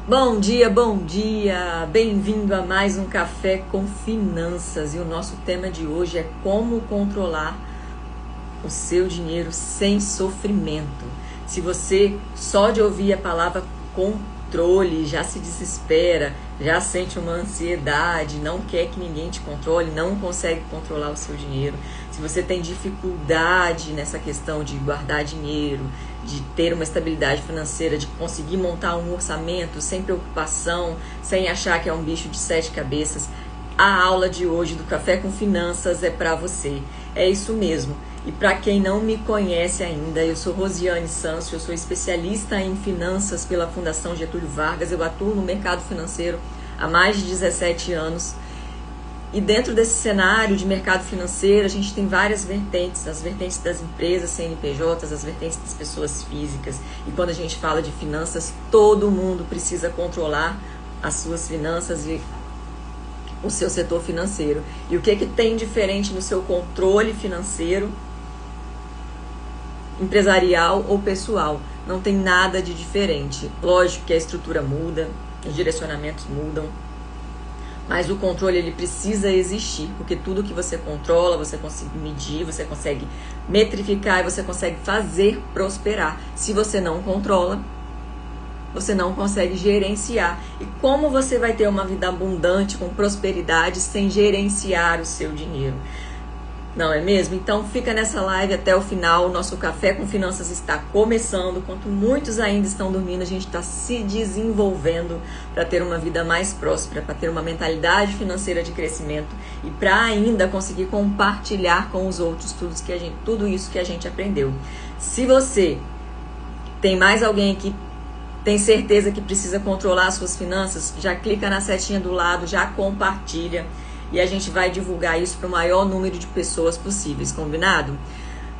Bom dia, bom dia! Bem-vindo a mais um Café com Finanças. E o nosso tema de hoje é como controlar o seu dinheiro sem sofrimento. Se você só de ouvir a palavra controle já se desespera, já sente uma ansiedade, não quer que ninguém te controle, não consegue controlar o seu dinheiro, se você tem dificuldade nessa questão de guardar dinheiro, de ter uma estabilidade financeira, de conseguir montar um orçamento sem preocupação, sem achar que é um bicho de 7 cabeças, a aula de hoje do Café com Finanças é para você. É isso mesmo. E para quem não me conhece ainda, eu sou Rosiane Sancho, eu sou especialista em finanças pela Fundação Getúlio Vargas, eu atuo no mercado financeiro há mais de 17 anos. E dentro desse cenário de mercado financeiro, a gente tem várias vertentes, as vertentes das empresas, CNPJs, as vertentes das pessoas físicas. E quando a gente fala de finanças, todo mundo precisa controlar as suas finanças e o seu setor financeiro. E o que tem diferente no seu controle financeiro, empresarial ou pessoal? Não tem nada de diferente. Lógico que a estrutura muda, os direcionamentos mudam, mas o controle ele precisa existir, porque tudo que você controla, você consegue medir, você consegue metrificar e você consegue fazer prosperar. Se você não controla, você não consegue gerenciar. E como você vai ter uma vida abundante, com prosperidade, sem gerenciar o seu dinheiro? Não é mesmo? Então fica nessa live até o final. O nosso Café com Finanças está começando. Enquanto muitos ainda estão dormindo, a gente está se desenvolvendo para ter uma vida mais próspera, para ter uma mentalidade financeira de crescimento e para ainda conseguir compartilhar com os outros tudo isso que a gente aprendeu. Se você tem mais alguém que tem certeza que precisa controlar as suas finanças, já clica na setinha do lado, já compartilha. E a gente vai divulgar isso para o maior número de pessoas possíveis, combinado?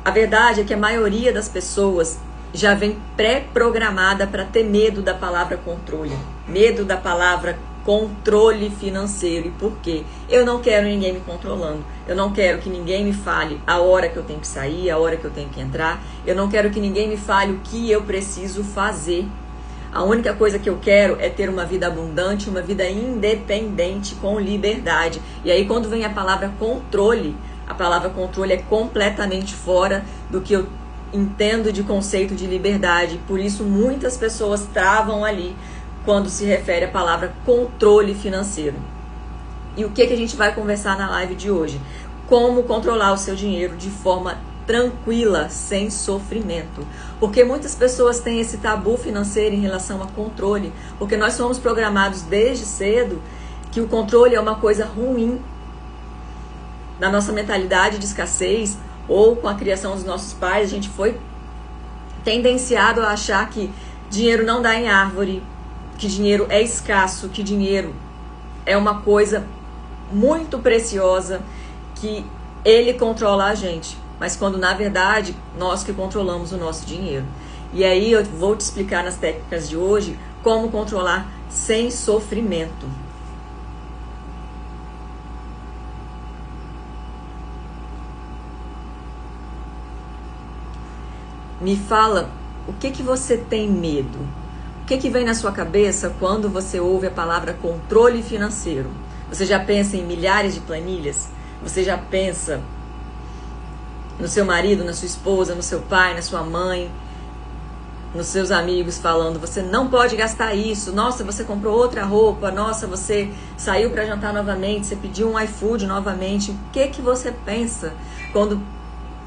A verdade é que a maioria das pessoas já vem pré-programada para ter medo da palavra controle. Medo da palavra controle financeiro. E por quê? Eu não quero ninguém me controlando. Eu não quero que ninguém me fale a hora que eu tenho que sair, a hora que eu tenho que entrar. Eu não quero que ninguém me fale o que eu preciso fazer. A única coisa que eu quero é ter uma vida abundante, uma vida independente, com liberdade. E aí quando vem a palavra controle é completamente fora do que eu entendo de conceito de liberdade. Por isso muitas pessoas travam ali quando se refere à palavra controle financeiro. E o que a gente vai conversar na live de hoje? Como controlar o seu dinheiro de forma tranquila, sem sofrimento. Porque muitas pessoas têm esse tabu financeiro em relação a controle, porque nós somos programados desde cedo que o controle é uma coisa ruim. Na nossa mentalidade de escassez ou com a criação dos nossos pais, a gente foi tendenciado a achar que dinheiro não dá em árvore, que dinheiro é escasso, que dinheiro é uma coisa muito preciosa, que ele controla a gente. Mas quando na verdade nós que controlamos o nosso dinheiro. E aí eu vou te explicar nas técnicas de hoje como controlar sem sofrimento. Me fala, o que você tem medo? O que vem na sua cabeça quando você ouve a palavra controle financeiro? Você já pensa em milhares de planilhas? Você já pensa no seu marido, na sua esposa, no seu pai, na sua mãe, nos seus amigos falando, você não pode gastar isso, nossa, você comprou outra roupa, nossa, você saiu para jantar novamente, você pediu um iFood novamente. O que você pensa quando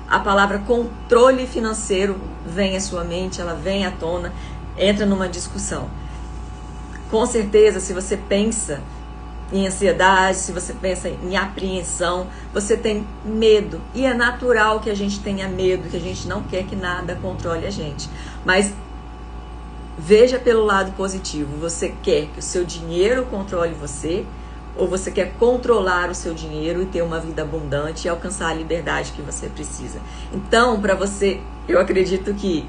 a palavra controle financeiro vem à sua mente, ela vem à tona, entra numa discussão? Com certeza, se você pensa em ansiedade, se você pensa em apreensão, você tem medo. E é natural que a gente tenha medo, que a gente não quer que nada controle a gente. Mas veja pelo lado positivo. Você quer que o seu dinheiro controle você? Ou você quer controlar o seu dinheiro e ter uma vida abundante e alcançar a liberdade que você precisa? Então, para você, eu acredito que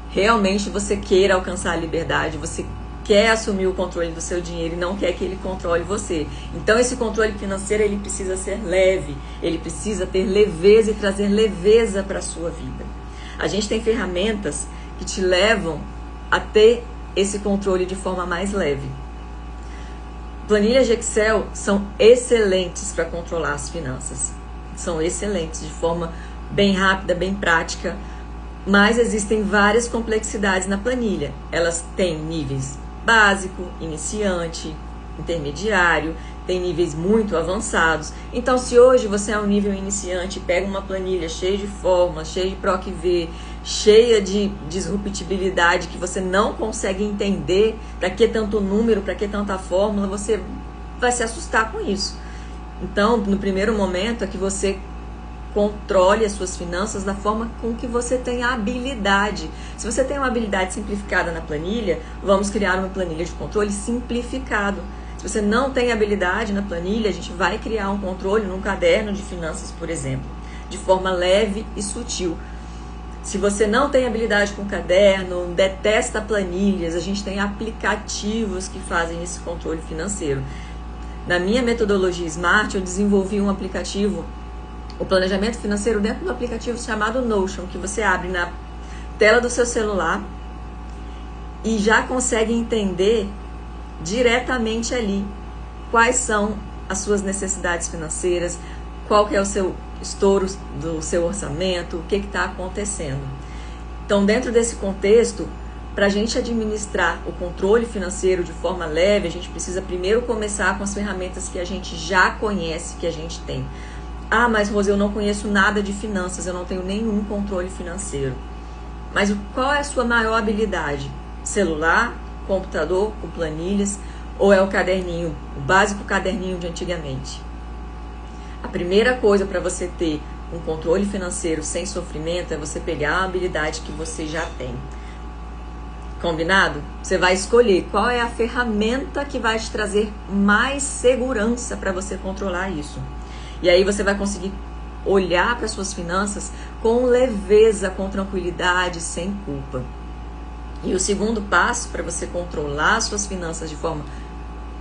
realmente você queira alcançar a liberdade, você quer assumir o controle do seu dinheiro e não quer que ele controle você. Então esse controle financeiro ele precisa ser leve, ele precisa ter leveza e trazer leveza para a sua vida. A gente tem ferramentas que te levam a ter esse controle de forma mais leve. Planilhas de Excel são excelentes para controlar as finanças. São excelentes de forma bem rápida, bem prática, mas existem várias complexidades na planilha. Elas têm níveis básico, iniciante, intermediário, tem níveis muito avançados. Então, se hoje você é um nível iniciante e pega uma planilha cheia de fórmulas, cheia de PROC-V, cheia de disruptibilidade que você não consegue entender para que tanto número, para que tanta fórmula, você vai se assustar com isso. Então, no primeiro momento é que você controle as suas finanças da forma com que você tem a habilidade. Se você tem uma habilidade simplificada na planilha, vamos criar uma planilha de controle simplificado. Se você não tem habilidade na planilha, a gente vai criar um controle num caderno de finanças, por exemplo, de forma leve e sutil. Se você não tem habilidade com caderno, detesta planilhas, a gente tem aplicativos que fazem esse controle financeiro. Na minha metodologia Smart, eu desenvolvi um aplicativo, o planejamento financeiro, dentro do aplicativo chamado Notion, que você abre na tela do seu celular e já consegue entender diretamente ali quais são as suas necessidades financeiras, qual que é o seu estouro do seu orçamento, o que está acontecendo. Então, dentro desse contexto, para a gente administrar o controle financeiro de forma leve, a gente precisa primeiro começar com as ferramentas que a gente já conhece, que a gente tem. Ah, mas Rose, eu não conheço nada de finanças, eu não tenho nenhum controle financeiro. Mas qual é a sua maior habilidade? Celular, computador, com planilhas, ou é o caderninho, o básico caderninho de antigamente? A primeira coisa para você ter um controle financeiro sem sofrimento é você pegar a habilidade que você já tem. Combinado? Você vai escolher qual é a ferramenta que vai te trazer mais segurança para você controlar isso. E aí você vai conseguir olhar para suas finanças com leveza, com tranquilidade, sem culpa. E o segundo passo para você controlar suas finanças de forma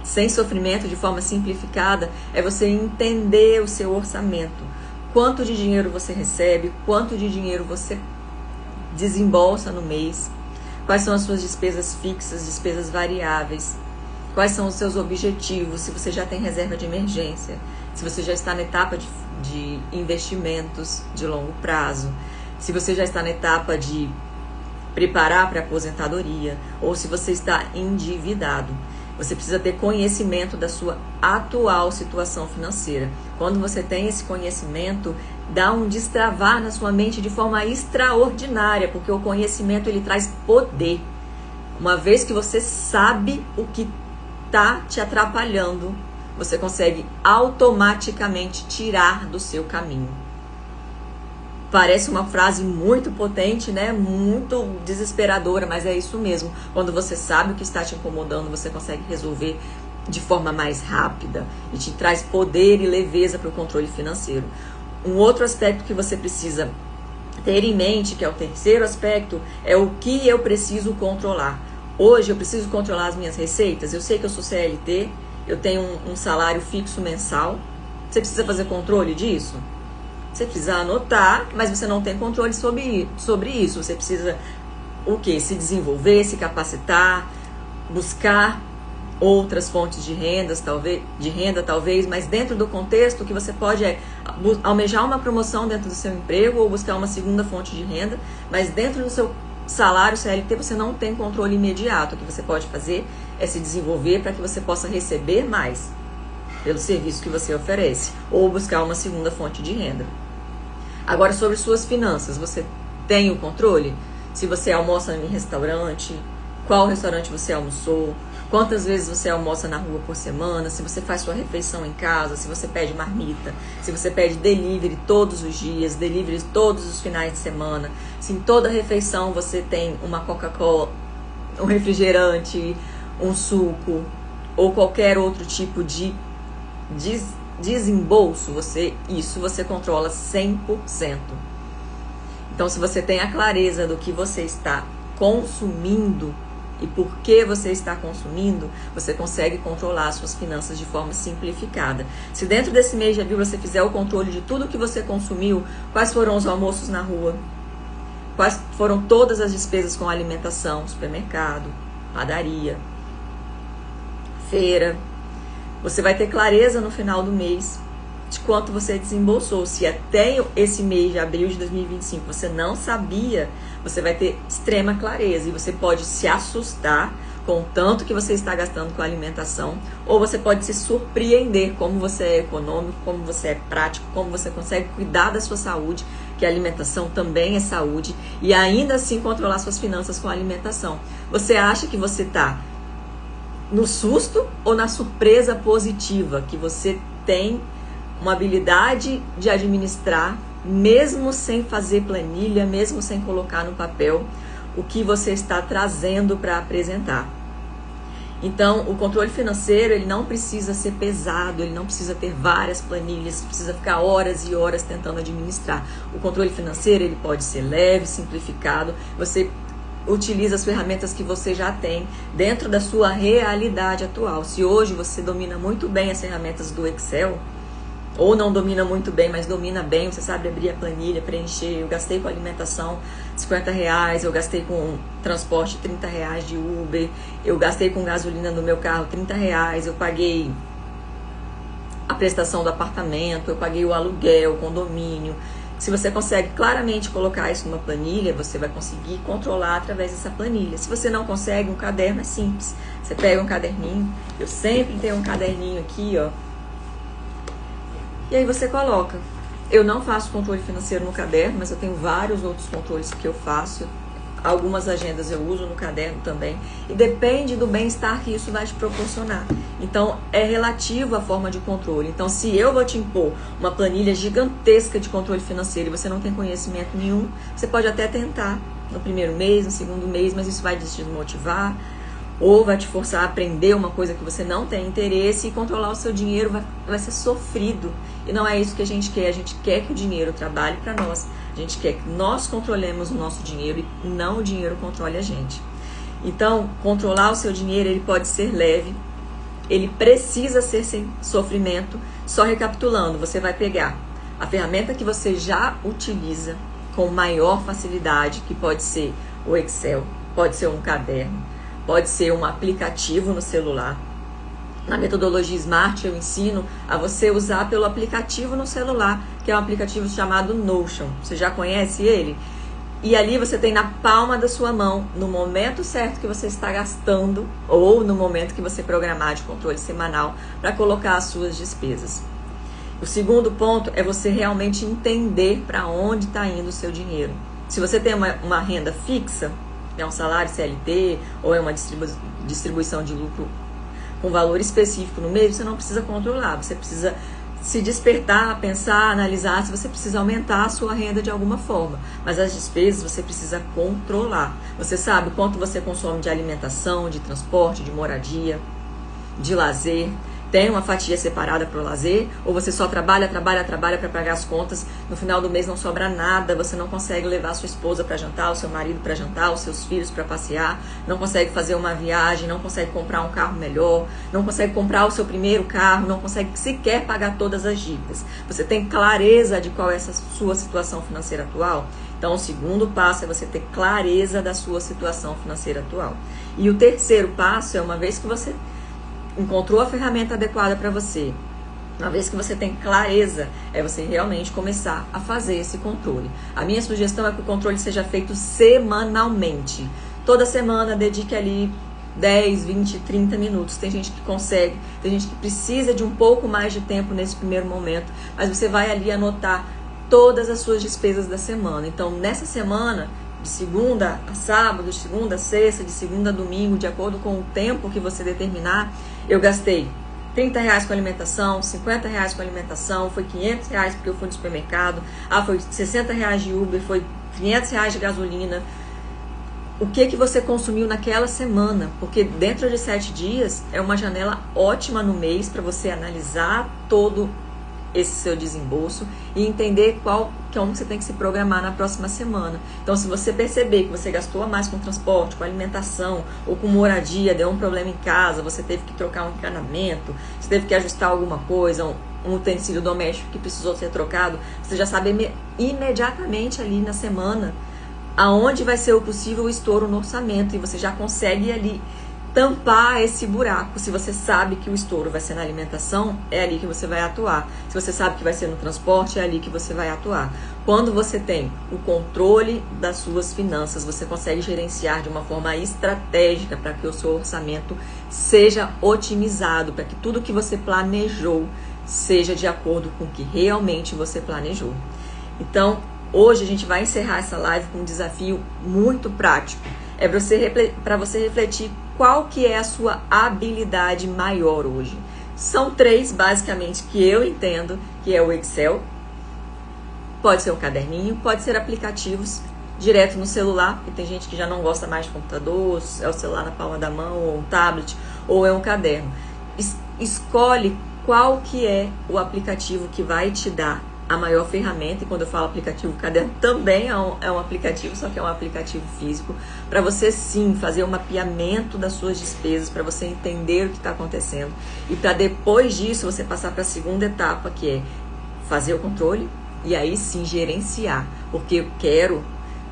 sem sofrimento, de forma simplificada, é você entender o seu orçamento. Quanto de dinheiro você recebe, quanto de dinheiro você desembolsa no mês, quais são as suas despesas fixas, despesas variáveis, quais são os seus objetivos, se você já tem reserva de emergência, se você já está na etapa de investimentos de longo prazo, se você já está na etapa de preparar para a aposentadoria, ou se você está endividado. Você precisa ter conhecimento da sua atual situação financeira. Quando você tem esse conhecimento, dá um destravar na sua mente de forma extraordinária, porque o conhecimento ele traz poder. Uma vez que você sabe o que está te atrapalhando, você consegue automaticamente tirar do seu caminho. Parece uma frase muito potente, né? Muito desesperadora, mas é isso mesmo. Quando você sabe o que está te incomodando, você consegue resolver de forma mais rápida e te traz poder e leveza para o controle financeiro. Um outro aspecto que você precisa ter em mente, que é o terceiro aspecto, é o que eu preciso controlar. Hoje eu preciso controlar as minhas receitas. Eu sei que eu sou CLT, eu tenho um salário fixo mensal. Você precisa fazer controle disso? Você precisa anotar, mas você não tem controle sobre isso. Você precisa o quê? Se desenvolver, se capacitar, buscar outras fontes de renda, talvez, mas dentro do contexto que você pode almejar uma promoção dentro do seu emprego ou buscar uma segunda fonte de renda, mas dentro do seu salário CLT você não tem controle imediato. O que você pode fazer é se desenvolver para que você possa receber mais pelo serviço que você oferece ou buscar uma segunda fonte de renda. Agora, sobre suas finanças, você tem o controle? Se você almoça em restaurante, qual restaurante você almoçou, quantas vezes você almoça na rua por semana, se você faz sua refeição em casa, se você pede marmita, se você pede delivery todos os dias, delivery todos os finais de semana, se em toda refeição você tem uma Coca-Cola, um refrigerante, um suco ou qualquer outro tipo de desembolso, isso você controla 100%. Então, se você tem a clareza do que você está consumindo e por que você está consumindo, você consegue controlar as suas finanças de forma simplificada. Se dentro desse mês de abril você fizer o controle de tudo que você consumiu, quais foram os almoços na rua, quais foram todas as despesas com alimentação, supermercado, padaria, feira. Você vai ter clareza no final do mês de quanto você desembolsou. Se até esse mês de abril de 2025 você não sabia, você vai ter extrema clareza. E você pode se assustar com o tanto que você está gastando com a alimentação, ou você pode se surpreender como você é econômico, como você é prático, como você consegue cuidar da sua saúde, que a alimentação também é saúde, e ainda assim controlar suas finanças com a alimentação. Você acha que você está no susto ou na surpresa positiva, que você tem uma habilidade de administrar, mesmo sem fazer planilha, mesmo sem colocar no papel o que você está trazendo para apresentar. Então, o controle financeiro, ele não precisa ser pesado, ele não precisa ter várias planilhas, precisa ficar horas e horas tentando administrar. O controle financeiro, ele pode ser leve, simplificado, você utiliza as ferramentas que você já tem dentro da sua realidade atual. Se hoje você domina muito bem as ferramentas do Excel, ou não domina muito bem, mas domina bem, você sabe abrir a planilha, preencher. Eu gastei com alimentação R$50, eu gastei com transporte R$30 de Uber, eu gastei com gasolina no meu carro R$30, eu paguei a prestação do apartamento, eu paguei o aluguel, o condomínio. Se você consegue claramente colocar isso numa planilha, você vai conseguir controlar através dessa planilha. Se você não consegue, um caderno é simples. Você pega um caderninho, eu sempre tenho um caderninho aqui, ó. E aí você coloca. Eu não faço controle financeiro no caderno, mas eu tenho vários outros controles que eu faço. Algumas agendas eu uso no caderno também. E depende do bem-estar que isso vai te proporcionar. Então, é relativo à forma de controle. Então, se eu vou te impor uma planilha gigantesca de controle financeiro e você não tem conhecimento nenhum, você pode até tentar no primeiro mês, no segundo mês, mas isso vai te desmotivar. Ou vai te forçar a aprender uma coisa que você não tem interesse, e controlar o seu dinheiro vai ser sofrido. E não é isso que a gente quer. A gente quer que o dinheiro trabalhe para nós. A gente quer que nós controlemos o nosso dinheiro e não o dinheiro controle a gente. Então, controlar o seu dinheiro, ele pode ser leve, ele precisa ser sem sofrimento. Só recapitulando, você vai pegar a ferramenta que você já utiliza com maior facilidade, que pode ser o Excel, pode ser um caderno, pode ser um aplicativo no celular. Na metodologia Smart eu ensino a você usar pelo aplicativo no celular, que é um aplicativo chamado Notion. Você já conhece ele? E ali você tem na palma da sua mão, no momento certo que você está gastando, ou no momento que você programar de controle semanal, para colocar as suas despesas. O segundo ponto é você realmente entender para onde está indo o seu dinheiro. Se você tem uma renda fixa, é um salário CLT ou é uma distribuição de lucro com valor específico no mês, você não precisa controlar, você precisa se despertar, pensar, analisar se você precisa aumentar a sua renda de alguma forma. Mas as despesas você precisa controlar. Você sabe quanto você consome de alimentação, de transporte, de moradia, de lazer. Tem uma fatia separada para o lazer, ou você só trabalha para pagar as contas, no final do mês não sobra nada, você não consegue levar sua esposa para jantar, o seu marido para jantar, os seus filhos para passear, não consegue fazer uma viagem, não consegue comprar um carro melhor, não consegue comprar o seu primeiro carro, não consegue sequer pagar todas as dívidas. Você tem clareza de qual é essa sua situação financeira atual? Então, o segundo passo é você ter clareza da sua situação financeira atual. E o terceiro passo é, uma vez que você encontrou a ferramenta adequada para você, uma vez que você tem clareza, é você realmente começar a fazer esse controle. A minha sugestão é que o controle seja feito semanalmente. Toda semana dedique ali 10, 20, 30 minutos. Tem gente que consegue, tem gente que precisa de um pouco mais de tempo nesse primeiro momento, mas você vai ali anotar todas as suas despesas da semana. Então, nessa semana, de segunda a sábado, de segunda a sexta, de segunda a domingo, de acordo com o tempo que você determinar, eu gastei R$30 com alimentação, R$50 com alimentação, foi R$500 porque eu fui no supermercado, foi R$60 de Uber, foi R$500 de gasolina. O que você consumiu naquela semana? Porque dentro de 7 dias é uma janela ótima no mês para você analisar todo esse seu desembolso e entender como você tem que se programar na próxima semana. Então, se você perceber que você gastou a mais com transporte, com alimentação ou com moradia, deu um problema em casa, você teve que trocar um encanamento, você teve que ajustar alguma coisa, um utensílio doméstico que precisou ser trocado, você já sabe imediatamente ali na semana aonde vai ser o possível estouro no orçamento, e você já consegue ali tampar esse buraco. Se você sabe que o estouro vai ser na alimentação, é ali que você vai atuar. Se você sabe que vai ser no transporte, é ali que você vai atuar. Quando você tem o controle das suas finanças, você consegue gerenciar de uma forma estratégica para que o seu orçamento seja otimizado, para que tudo que você planejou seja de acordo com o que realmente você planejou. Então, hoje a gente vai encerrar essa live com um desafio muito prático. É para você refletir qual que é a sua habilidade maior hoje. São 3, basicamente, que eu entendo, que é o Excel. Pode ser um caderninho, pode ser aplicativos direto no celular, porque tem gente que já não gosta mais de computador, é o celular na palma da mão, ou um tablet, ou é um caderno. Escolhe qual que é o aplicativo que vai te dar a maior ferramenta, e quando eu falo aplicativo, o caderno também é um aplicativo, só que é um aplicativo físico, para você sim fazer um mapeamento das suas despesas, para você entender o que está acontecendo, e para depois disso você passar para a segunda etapa, que é fazer o controle, e aí sim gerenciar, porque eu quero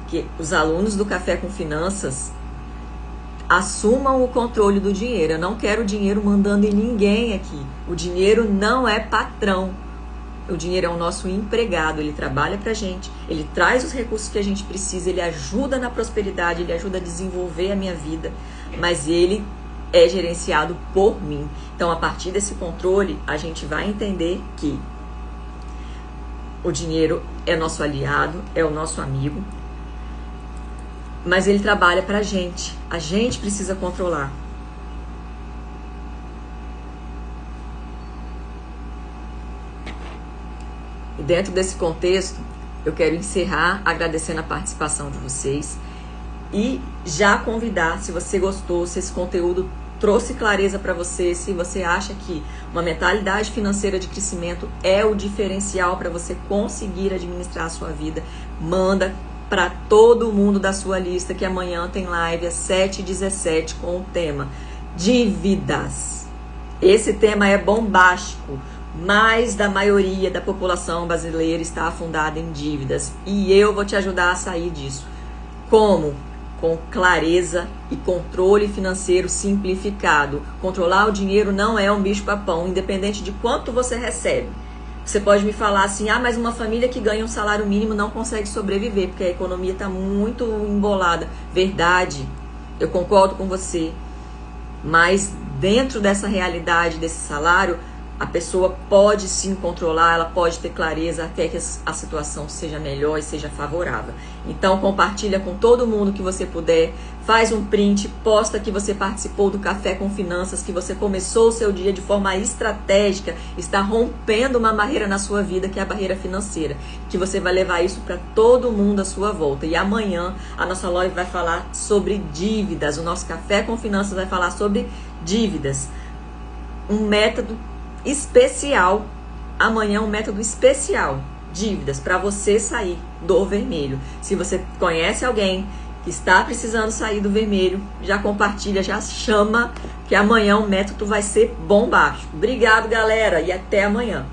que os alunos do Café com Finanças assumam o controle do dinheiro. Eu não quero o dinheiro mandando em ninguém aqui, o dinheiro não é patrão. O dinheiro é o nosso empregado, ele trabalha pra gente, ele traz os recursos que a gente precisa, ele ajuda na prosperidade, ele ajuda a desenvolver a minha vida, mas ele é gerenciado por mim. Então, a partir desse controle, a gente vai entender que o dinheiro é nosso aliado, é o nosso amigo, mas ele trabalha pra gente, a gente precisa controlar. E dentro desse contexto, eu quero encerrar agradecendo a participação de vocês e já convidar, se você gostou, se esse conteúdo trouxe clareza para você, se você acha que uma mentalidade financeira de crescimento é o diferencial para você conseguir administrar a sua vida, manda para todo mundo da sua lista, que amanhã tem live às 7h17 com o tema dívidas. Esse tema é bombástico. Mais da maioria da população brasileira está afundada em dívidas. E eu vou te ajudar a sair disso. Como? Com clareza e controle financeiro simplificado. Controlar o dinheiro não é um bicho-papão, independente de quanto você recebe. Você pode me falar assim, mas uma família que ganha um salário mínimo não consegue sobreviver, porque a economia está muito embolada. Verdade, eu concordo com você. Mas dentro dessa realidade, desse salário, a pessoa pode sim controlar, ela pode ter clareza até que a situação seja melhor e seja favorável. Então compartilha com todo mundo que você puder, faz um print, posta que você participou do Café com Finanças, que você começou o seu dia de forma estratégica, está rompendo uma barreira na sua vida, que é a barreira financeira, que você vai levar isso para todo mundo à sua volta. E amanhã a nossa live vai falar sobre dívidas, o nosso Café com Finanças vai falar sobre dívidas, um método especial. Amanhã um método especial, dívidas, para você sair do vermelho. Se você conhece alguém que está precisando sair do vermelho, já compartilha, já chama, que amanhã o método vai ser bombástico. Obrigado, galera, e até amanhã.